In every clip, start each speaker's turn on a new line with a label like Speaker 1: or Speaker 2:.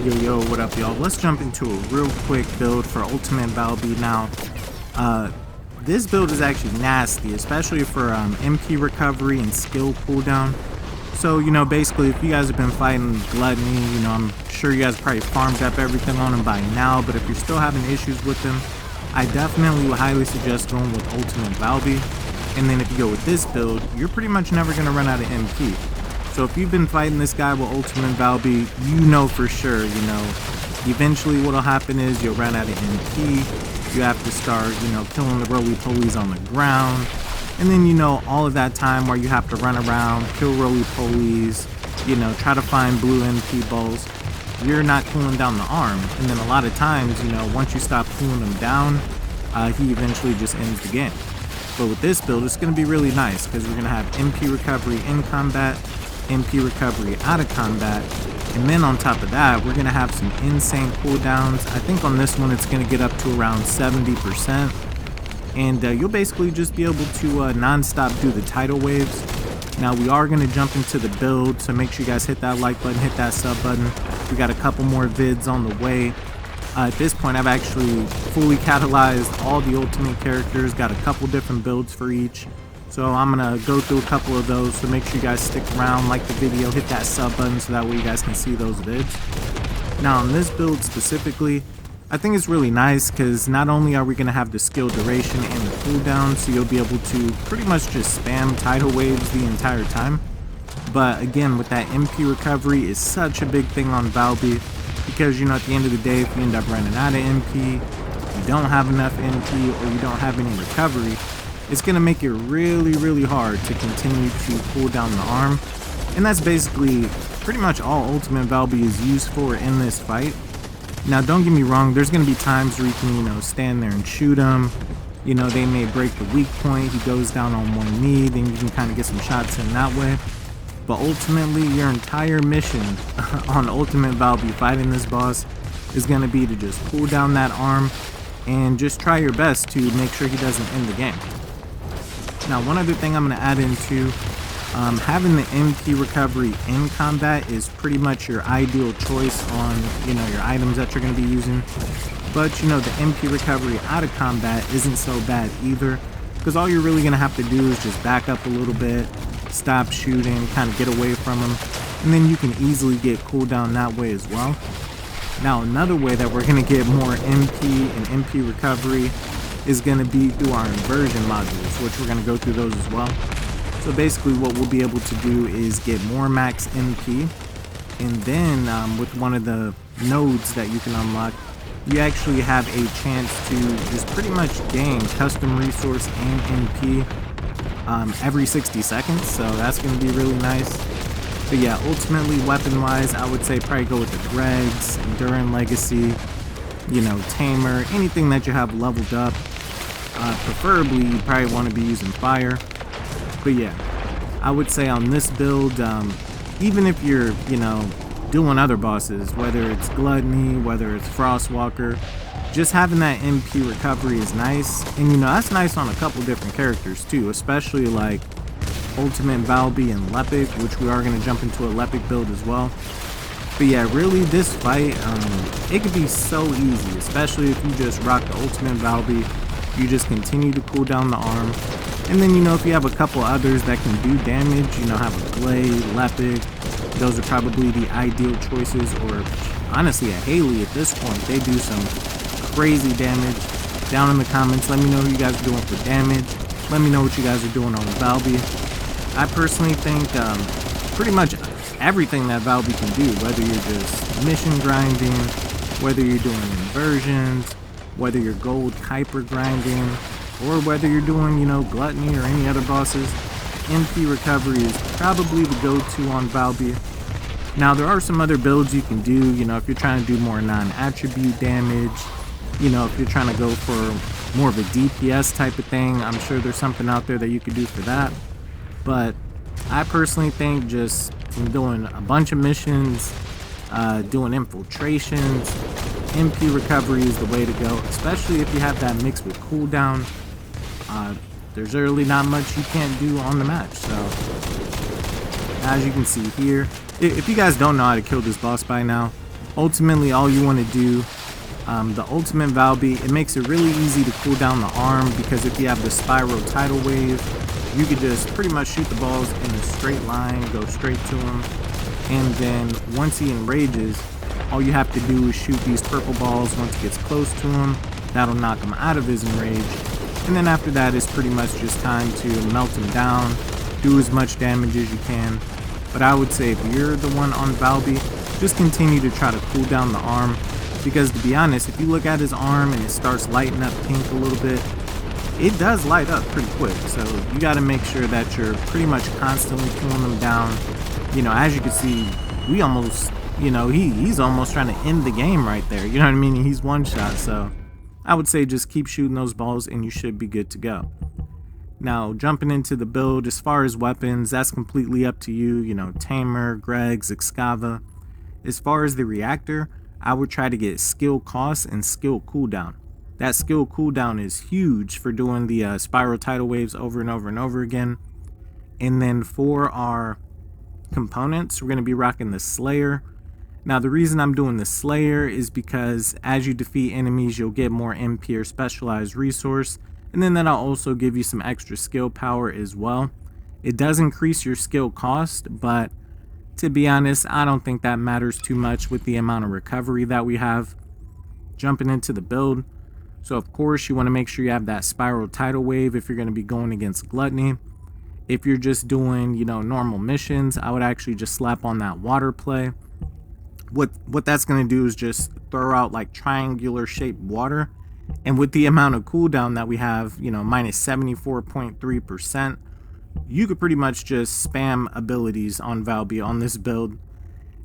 Speaker 1: Yo, what up, y'all? Let's jump into a real quick build for Ultimate Valby. Now, this build is actually nasty, especially for MP recovery and skill cooldown. So, basically, if you guys have been fighting Gluttony, I'm sure you guys probably farmed up everything on him by now, but if you're still having issues with him, I definitely would highly suggest going with Ultimate Valby. And then if you go with this build, you're pretty much never going to run out of MP. So if you've been fighting this guy with Ultimate Valby, you know for sure, eventually what'll happen is you'll run out of MP. You have to start, killing the roly-polies on the ground. And then, all of that time where you have to run around, kill roly-polies, try to find blue MP balls, you're not cooling down the arm. And then a lot of times, once you stop cooling them down, he eventually just ends the game. But with this build, it's going to be really nice because we're going to have MP recovery in combat, MP recovery out of combat, and then on top of that we're going to have some insane cooldowns. I think on this one it's going to get up to around 70%, and you'll basically just be able to non-stop do the tidal waves. Now we are going to jump into the build, so make sure you guys hit that like button, hit that sub button. We got a couple more vids on the way. At this point I've actually fully catalyzed all the ultimate characters, got a couple different builds for each. So I'm going to go through a couple of those, so make sure you guys stick around, like the video, hit that sub button so that way you guys can see those vids. Now on this build specifically, I think it's really nice because not only are we going to have the skill duration and the cooldown, so you'll be able to pretty much just spam tidal waves the entire time. But again, with that MP recovery is such a big thing on Valby because, at the end of the day, if you end up running out of MP, you don't have enough MP, or you don't have any recovery, it's going to make it really hard to continue to cool down the arm. And that's basically pretty much all Ultimate Valby is used for in this fight. Now don't get me wrong, there's going to be times where you can, stand there and shoot him. They may break the weak point, he goes down on one knee, then you can kind of get some shots in that way. But ultimately, your entire mission on Ultimate Valby fighting this boss is going to be to just cool down that arm and just try your best to make sure he doesn't end the game. Now, one other thing I'm going to add into, having the MP recovery in combat is pretty much your ideal choice on, your items that you're going to be using. But, the MP recovery out of combat isn't so bad either, because all you're really going to have to do is just back up a little bit, stop shooting, kind of get away from them, and then you can easily get cooldown that way as well. Now, another way that we're going to get more MP and MP recovery is going to be through our Inversion modules, which we're going to go through those as well. So basically what we'll be able to do is get more max MP, and then with one of the nodes that you can unlock, you actually have a chance to just pretty much gain custom resource and MP every 60 seconds, so that's going to be really nice. But yeah, ultimately weapon wise, I would say probably go with the Dregs, Enduring Legacy, Tamer, anything that you have leveled up. Preferably you probably want to be using fire. But yeah, I would say on this build, even if you're doing other bosses, whether it's Gluttony, whether it's Frostwalker, just having that MP recovery is nice. And that's nice on a couple different characters too, especially like Ultimate Valby and Lepic, which we are going to jump into a Lepic build as well. But yeah, really this fight, it could be so easy, especially if you just rock the Ultimate Valby. You just continue to cool down the arm, and then if you have a couple others that can do damage, have a Glade, Lepic, those are probably the ideal choices, or honestly a Haley at this point. They do some crazy damage. Down in the comments, let me know who you guys are doing for damage. Let me know what you guys are doing on Valby. I personally think pretty much everything that Valby can do, whether you're just mission grinding, whether you're doing inversions, whether you're gold hyper grinding, or whether you're doing, Gluttony or any other bosses, MP recovery is probably the go-to on Valby. Now, there are some other builds you can do, if you're trying to do more non-attribute damage, if you're trying to go for more of a DPS type of thing, I'm sure there's something out there that you could do for that. But I personally think just from doing a bunch of missions, doing infiltrations, MP recovery is the way to go, especially if you have that mixed with cooldown. There's really not much you can't do on the match. So as you can see here, if you guys don't know how to kill this boss by now, Ultimately, all you want to do, the ultimate Valby, it makes it really easy to cool down the arm, because if you have the spiral tidal wave, you could just pretty much shoot the balls in a straight line, go straight to him, and then once he enrages, all you have to do is shoot these purple balls once it gets close to him. That'll knock him out of his enrage, and then after that it's pretty much just time to melt him down, do as much damage as you can. But I would say if you're the one on Valby, just continue to try to cool down the arm, because to be honest, if you look at his arm and it starts lighting up pink a little bit, it does light up pretty quick. So you got to make sure that you're pretty much constantly cooling them down. You know, as you can see, we almost, you know, he's almost trying to end the game right there. You know what I mean? He's one shot. So I would say just keep shooting those balls and you should be good to go. Now, jumping into the build, as far as weapons, that's completely up to you. You know, Tamer, Greg's, Excava. As far as the reactor, I would try to get skill cost and skill cooldown. That skill cooldown is huge for doing the spiral tidal waves over and over and over again. And then for our components, we're going to be rocking the Slayer. Now, the reason I'm doing the Slayer is because as you defeat enemies, you'll get more MP or specialized resource. And then that'll also give you some extra skill power as well. It does increase your skill cost, but to be honest, I don't think that matters too much with the amount of recovery that we have. Jumping into the build. So of course you want to make sure you have that spiral tidal wave if you're going to be going against Gluttony. If you're just doing, you know, normal missions, I would actually just slap on that water play. What that's going to do is just throw out like triangular shaped water. And with the amount of cooldown that we have, you know, minus 74.3%, you could pretty much just spam abilities on Valby on this build.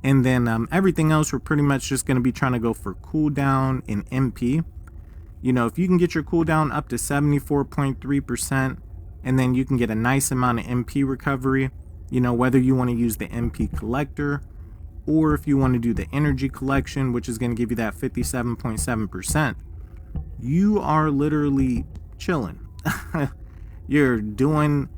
Speaker 1: And then everything else, we're pretty much just going to be trying to go for cooldown and MP. You know, if you can get your cooldown up to 74.3%, and then you can get a nice amount of MP recovery, you know, whether you want to use the MP collector, or if you want to do the energy collection, which is going to give you that 57.7%, you are literally chilling. You're doing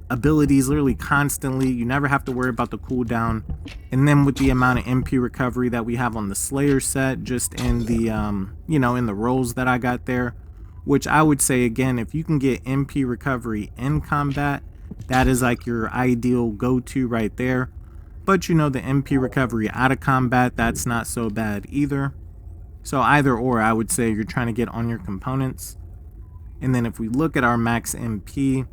Speaker 1: abilities literally constantly. You never have to worry about the cooldown. And then with the amount of MP recovery that we have on the Slayer set, just in the you know, in the rolls that I got there, which I would say again, if you can get MP recovery in combat, that is like your ideal go-to right there. But you know, the MP recovery out of combat, that's not so bad either. So either or, I would say you're trying to get on your components. And then if we look at our max MP,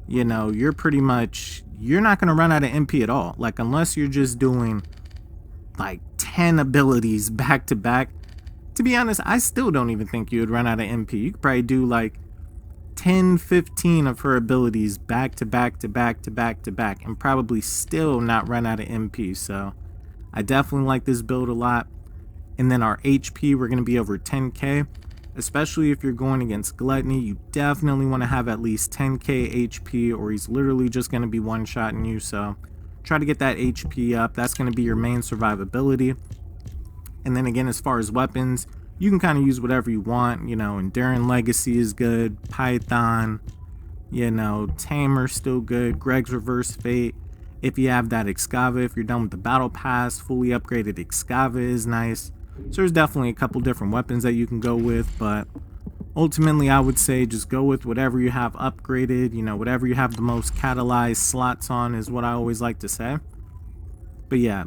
Speaker 1: you know, you're not going to run out of MP at all. Like, unless you're just doing like 10 abilities back to back. To be honest, I still don't even think you would run out of MP. You could probably do like 10, 15 of her abilities back to back to back to back to back and probably still not run out of MP. So I definitely like this build a lot. And then our HP, we're going to be over 10k. Especially if you're going against Gluttony, you definitely want to have at least 10k HP, or he's literally just going to be one-shotting you. So try to get that HP up. That's going to be your main survivability. And then again, as far as weapons, you can kind of use whatever you want. You know, Enduring Legacy is good, Python, you know, Tamer's still good, Greg's Reverse Fate. If you have that Excava, if you're done with the Battle Pass, fully upgraded Excava is nice. So there's definitely a couple different weapons that you can go with, but ultimately I would say just go with whatever you have upgraded. You know, whatever you have the most catalyzed slots on is what I always like to say. But yeah,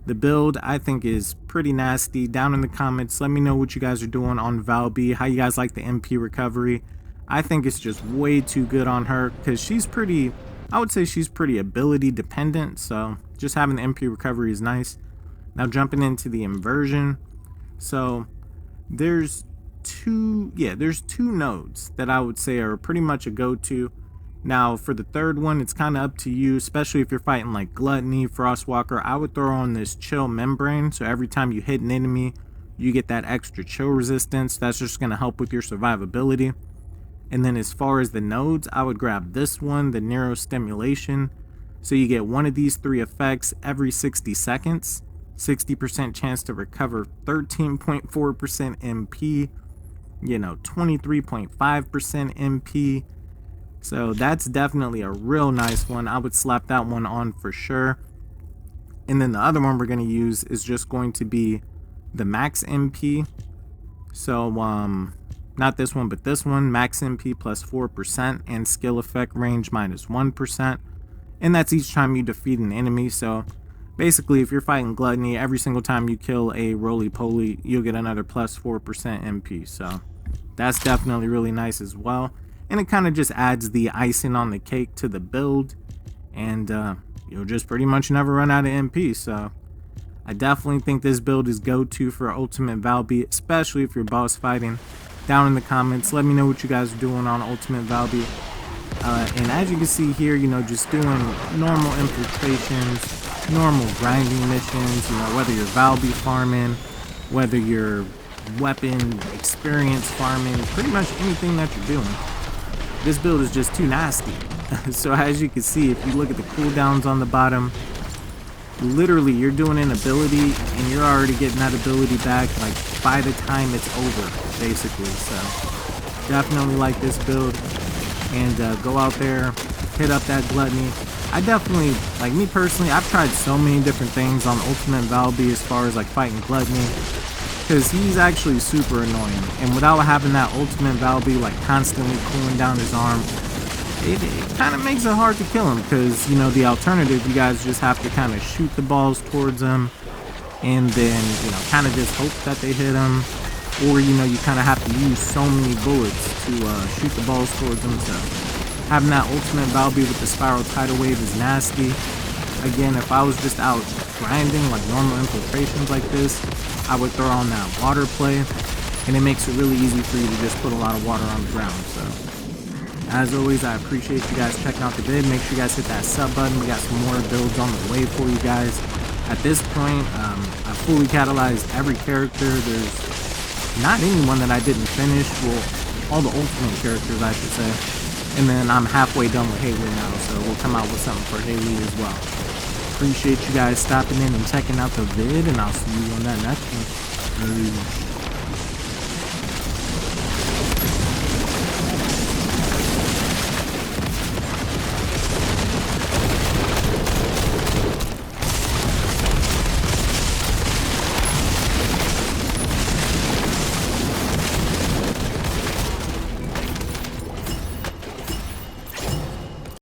Speaker 1: the build I think is pretty nasty. Down in the comments, let me know what you guys are doing on Valby, how you guys like the MP recovery. I think it's just way too good on her, because she's pretty, I would say she's pretty ability dependent, so just having the MP recovery is nice. Now jumping into the inversion, so there's two nodes that I would say are pretty much a go-to. Now for the third one, it's kind of up to you, especially if you're fighting like Gluttony, Frostwalker. I would throw on this chill membrane, so every time you hit an enemy, you get that extra chill resistance. That's just going to help with your survivability. And then as far as the nodes, I would grab this one, the neurostimulation. So you get one of these three effects every 60 seconds. 60% chance to recover 13.4% MP, you know, 23.5% MP. So that's definitely a real nice one. I would slap that one on for sure. And then the other one we're going to use is just going to be the max MP. So not this one, but this one, max MP plus 4% and skill effect range minus 1%, and that's each time you defeat an enemy. So basically, if you're fighting Gluttony, every single time you kill a roly-poly, you'll get another plus 4% MP. So that's definitely really nice as well, and it kind of just adds the icing on the cake to the build, and you'll just pretty much never run out of MP. So I definitely think this build is go-to for Ultimate Valby, especially if you're boss fighting. Down in the comments, let me know what you guys are doing on Ultimate Valby. And as you can see here, you know, just doing normal infiltrations, normal grinding missions, you know, whether you're Valby farming, whether you're weapon experience farming, pretty much anything that you're doing. This build is just too nasty. So as you can see, if you look at the cooldowns on the bottom, literally you're doing an ability and you're already getting that ability back like by the time it's over, basically. So definitely like this build, and go out there, hit up that Gluttony. I definitely, like me personally, I've tried so many different things on Ultimate Valby as far as like fighting Gluttony, because he's actually super annoying, and without having that Ultimate Valby like constantly cooling down his arm, it kind of makes it hard to kill him, because, you know, the alternative, you guys just have to kind of shoot the balls towards him and then, you know, kind of just hope that they hit him, or, you know, you kind of have to use so many bullets to shoot the balls towards him. So having that Ultimate Valby with the spiral tidal wave is nasty. Again, if I was just out grinding like normal infiltrations like this, I would throw on that water play, and it makes it really easy for you to just put a lot of water on the ground. So as always, I appreciate you guys checking out the vid. Make sure you guys hit that sub button. We got some more builds on the way for you guys. At this point, I fully catalyzed every character. There's not anyone that I didn't finish. Well, all the ultimate characters, I should say. And then I'm halfway done with Haley now, so we'll come out with something for Haley as well. Appreciate you guys stopping in and checking out the vid, and I'll see you on that next one.